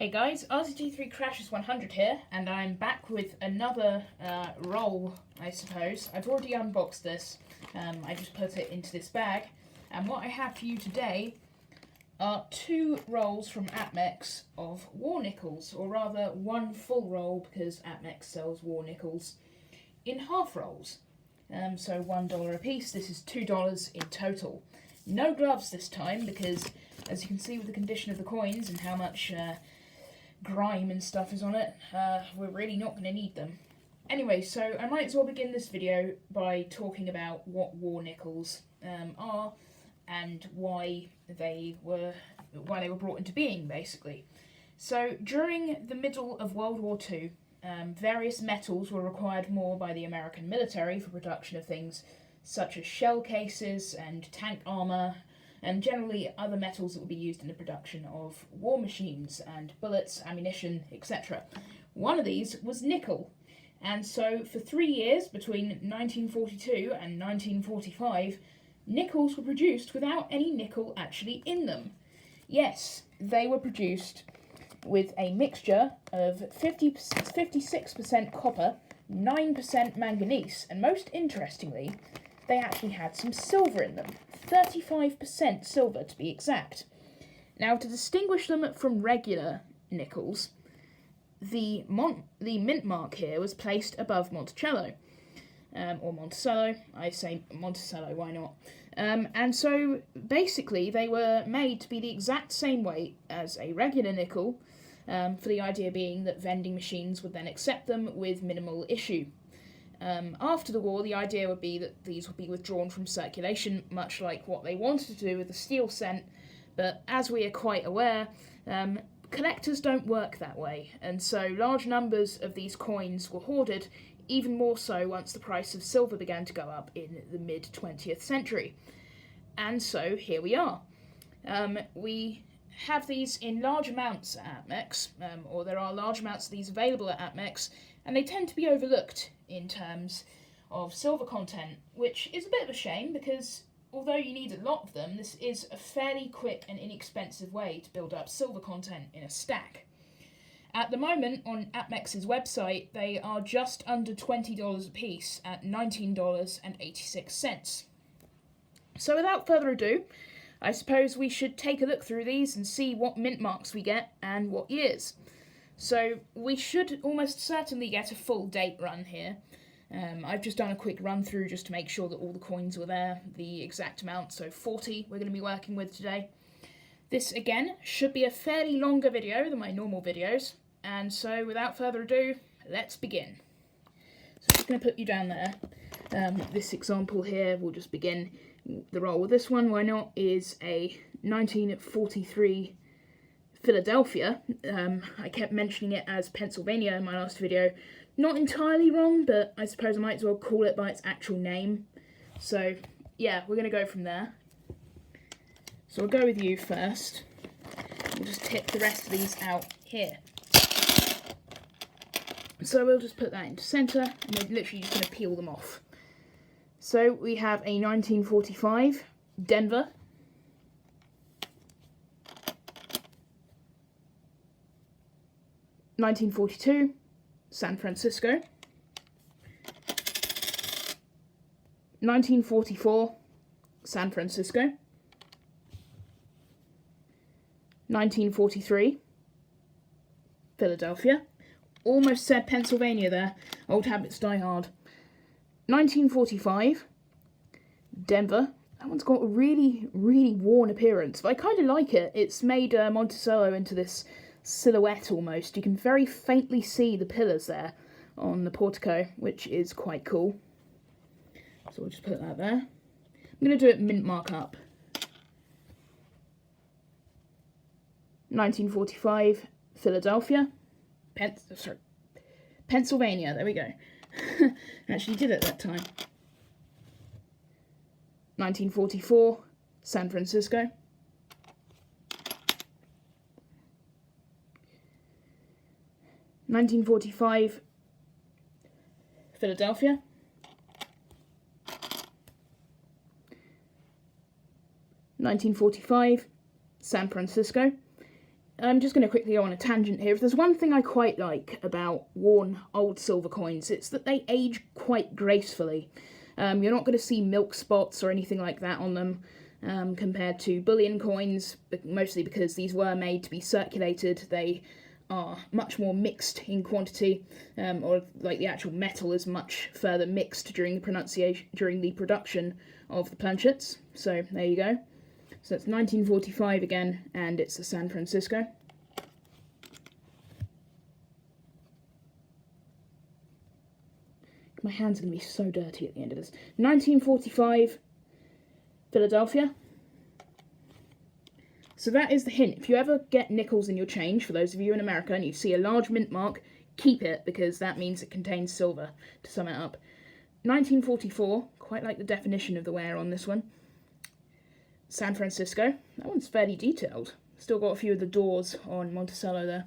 Hey guys, RZT3 Crashes 100 here, and I'm back with another roll, I suppose. I've already unboxed this. I just put it into this bag, and what I have for you today are 2 rolls from APMEX of war nickels, or rather 1 full roll because APMEX sells war nickels in half rolls. So $1 a piece. This is $2 in total. No gloves this time because, as you can see with the condition of the coins and how much grime and stuff is on it, we're really not going to need them. Anyway, so I might as well begin this video by talking about what war nickels are and why they were brought into being, basically. So during the middle of World War II, various metals were required more by the American military for production of things such as shell cases and tank armour, and generally other metals that would be used in the production of war machines and bullets, ammunition, etc. One of these was nickel, and so for 3 years, between 1942 and 1945, nickels were produced without any nickel actually in them. Yes, they were produced with a mixture of 56% copper, 9% manganese, and most interestingly, they actually had some silver in them. 35% silver to be exact. Now, to distinguish them from regular nickels, the mint mark here was placed above Monticello, or Monticello. I say Monticello, why not? And so basically they were made to be the exact same weight as a regular nickel, for the idea being that vending machines would then accept them with minimal issue. After the war, the idea would be that these would be withdrawn from circulation, much like what they wanted to do with the steel cent, but as we are quite aware, collectors don't work that way, and so large numbers of these coins were hoarded, even more so once the price of silver began to go up in the mid-20th century. And so here we are. We have these in large amounts at APMEX, or there are large amounts of these available at APMEX, and they tend to be overlooked in terms of silver content, which is a bit of a shame because although you need a lot of them, this is a fairly quick and inexpensive way to build up silver content in a stack. At the moment, on APMEX's website, they are just under $20 a piece at $19.86. So without further ado, I suppose we should take a look through these and see what mint marks we get and what years. So we should almost certainly get a full date run here. I've just done a quick run through just to make sure that all the coins were there, the exact amount, so 40 we're going to be working with today. This again should be a fairly longer video than my normal videos, and so without further ado, let's begin. So I'm just going to put you down there. This example here will just begin the roll with this one, why not, is a 1943 Philadelphia. I kept mentioning it as Pennsylvania in my last video. Not entirely wrong, but I suppose I might as well call it by its actual name. So, yeah, we're going to go from there. So I'll go with you first. We'll just tip the rest of these out here. So we'll just put that into centre, and we're literally just going to peel them off. So we have a 1945 Denver. 1942, San Francisco. 1944, San Francisco. 1943, Philadelphia. Almost said Pennsylvania there. Old habits die hard. 1945, Denver. That one's got a really, really worn appearance, but I kind of like it. It's made Monticello into this silhouette almost. You can very faintly see the pillars there on the portico, which is quite cool. So we'll just put that there. I'm going to do it mint mark up. 1945, Philadelphia. Pennsylvania, there we go. Actually did it that time. 1944, San Francisco. 1945, Philadelphia. 1945, San Francisco. I'm just going to quickly go on a tangent here. If there's one thing I quite like about worn old silver coins, it's that they age quite gracefully. You're not going to see milk spots or anything like that on them, compared to bullion coins, mostly because these were made to be circulated. They are much more mixed in quantity, or like the actual metal is much further mixed during the production of the planchets. So there you go. So it's 1945 again, and it's a San Francisco. My hands are going to be so dirty at the end of this. 1945, Philadelphia. So that is the hint. If you ever get nickels in your change, for those of you in America, and you see a large mint mark, keep it, because that means it contains silver, to sum it up. 1944, quite like the definition of the wear on this one. San Francisco. That one's fairly detailed. Still got a few of the doors on Monticello there.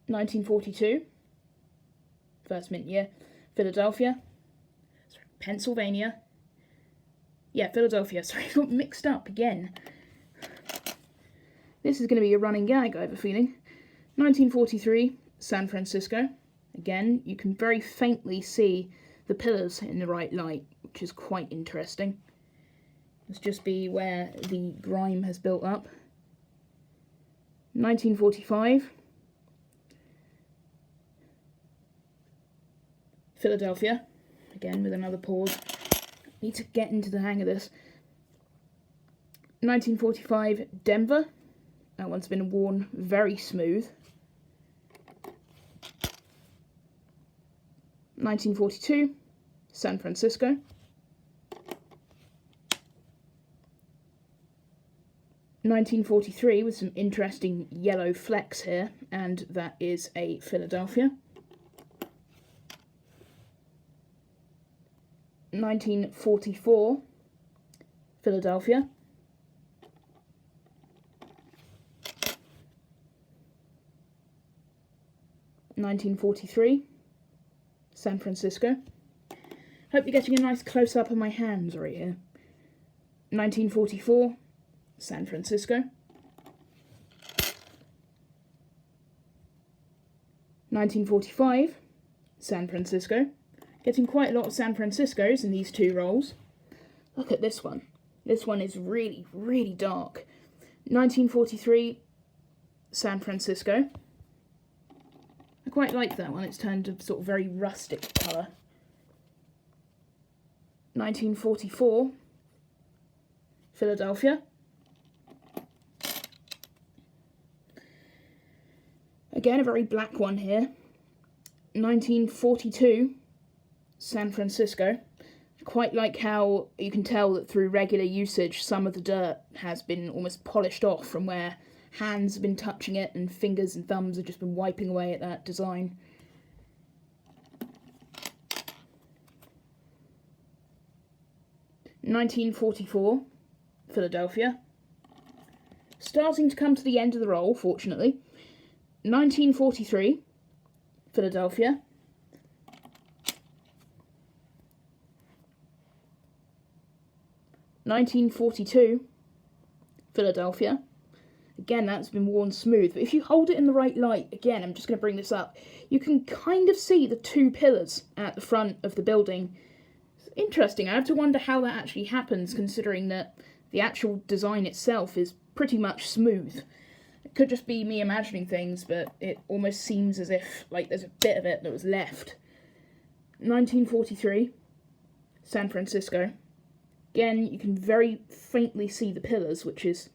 (1942), first mint year. Philadelphia. Sorry, Pennsylvania. Yeah, Philadelphia. Sorry, I got mixed up again. This is going to be a running gag, I have a feeling. 1943, San Francisco. Again, you can very faintly see the pillars in the right light, which is quite interesting. Must just be where the grime has built up. 1945, Philadelphia, again with another pause. Need to get into the hang of this. 1945, Denver. That one's been worn very smooth. 1942, San Francisco. 1943 with some interesting yellow flecks here, and that is a Philadelphia. 1944, Philadelphia. 1943, San Francisco. Hope you're getting a nice close-up of my hands right here. 1944, San Francisco. 1945, San Francisco. Getting quite a lot of San Franciscos in these two rolls. Look at this one. This one is really, really dark. 1943, San Francisco. I quite like that one. It's turned a sort of very rustic colour. 1944, Philadelphia. Again, a very black one here. 1942, San Francisco. Quite like how you can tell that through regular usage some of the dirt has been almost polished off from where hands have been touching it and fingers and thumbs have just been wiping away at that design. (1944) Philadelphia. Starting to come to the end of the roll, fortunately. 1943, Philadelphia. 1942, Philadelphia. Again, that's been worn smooth, but if you hold it in the right light, again, I'm just going to bring this up, you can kind of see the two pillars at the front of the building. It's interesting. I have to wonder how that actually happens, considering that the actual design itself is pretty much smooth. It could just be me imagining things, but it almost seems as if like there's a bit of it that was left. 1943, San Francisco. Again, you can very faintly see the pillars, which is...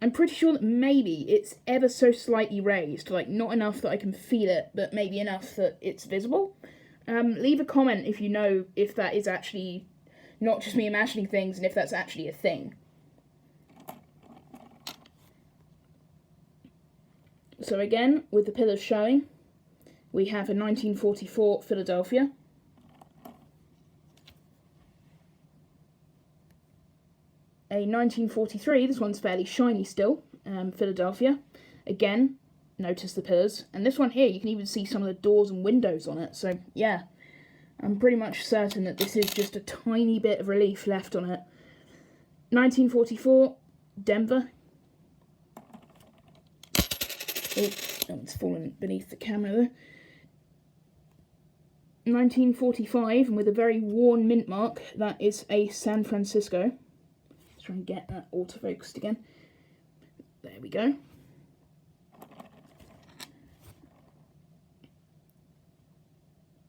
I'm pretty sure that maybe it's ever so slightly raised, like not enough that I can feel it, but maybe enough that it's visible. Leave a comment if you know if that is actually not just me imagining things and if that's actually a thing. So again, with the pillars showing, we have a 1944 Philadelphia. A 1943, this one's fairly shiny still, Philadelphia. Again, notice the pillars. And this one here, you can even see some of the doors and windows on it. So, yeah, I'm pretty much certain that this is just a tiny bit of relief left on it. 1944, Denver. Oh, it's fallen beneath the camera there. 1945, and with a very worn mint mark, that is a San Francisco. Let's try and get that autofocused again. There we go.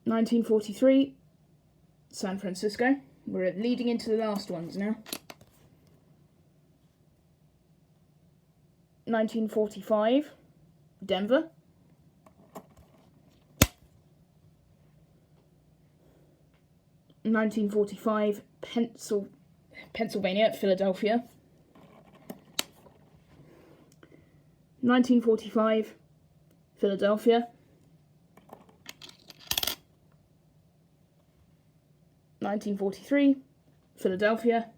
$1943, San Francisco. We're leading into the last ones now. 1945, Denver. 1945, Pennsylvania, Philadelphia. 1945, Philadelphia. 1943, Philadelphia.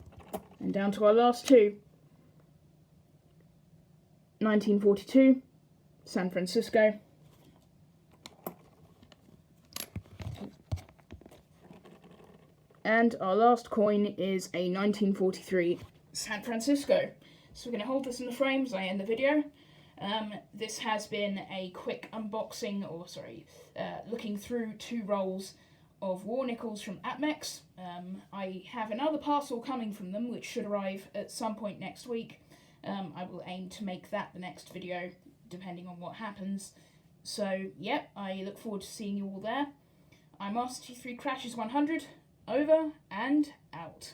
And down to our last two. 1942, San Francisco. And our last coin is a 1943 San Francisco. So we're going to hold this in the frame as I end the video. This has been a quick unboxing, looking through two rolls of war nickels from APMEX. I have another parcel coming from them, which should arrive at some point next week. I will aim to make that the next video, depending on what happens. So, yep, I look forward to seeing you all there. I'm Master T3 Crashes 100. Over and out.